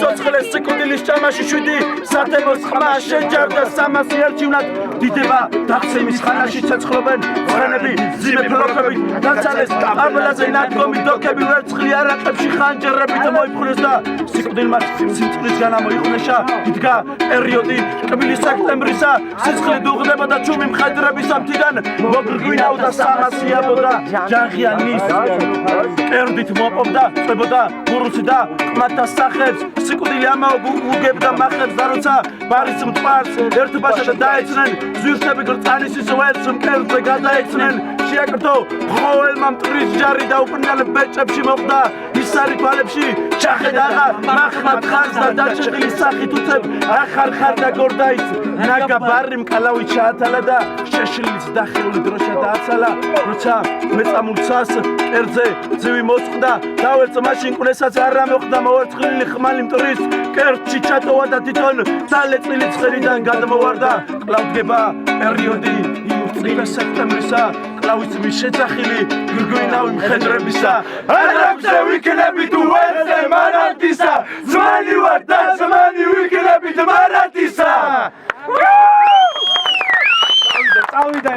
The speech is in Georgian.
ცოცხლეს სიკვდილის ჭამაში შვიდი სათემოს ხმა შეჯარდა 300 ერჩივნად დიდება დახცემის ხანაში ცეცხლობენ ფრენები ძიმე ფლოქებით დაცალეს აბლაზე ნადგომი დოკები ვერცხლი არაყებში ხანჯერებით მოიფხვრეს და სიკვდილმა სიმწყლისგან ამოიხნეშა იდგა პერიოდი კბილის სექტემბრისა სიცხლე დუღდებოდა ჩუმი მხედრების ამთიდან მოგრგვინავდა 300 აბოდა ჯანღიანის კერდით მოპობდა წვებოდა გურუსი და ყმათა სახებს სიკვდილი ამაუგებდა მახებს და როცა ბარის მწვარს ერთბაშად დაეცნენ ზვირთები გრწანისის ველს მკერდზე გადაეცნენ შეაკრთო ხოველმა მტრის ჯარი და უყრნელ ბეჭებში მოხდა ისარი თვალებში ჩახედაღა მახმად ხანს და დაჭრილი სახით უცებ ახარხარ და გორდაის ნაგა ბარი მკალავი ჩაათალა და შეშლილიც დახეული დროშა დააცალა როცა მეწამულცას კერძე ძივი მოსწყდა დავერწ მაშინ კვნესაც არა მოხდა მოვერცხლილი ხმალი მტრის კერძში ჩატოვა და თვითონ ძალეწილი ცხერიდან გადმოვარდა კლავდგება პერიოდი ივლისის სექტემბრისა კლავის შეძახილი გრგვინავი მხედრებისა არ აქვს ვიქნები თუ ვერზე მარადისა ზმანი ვარ და ზმანი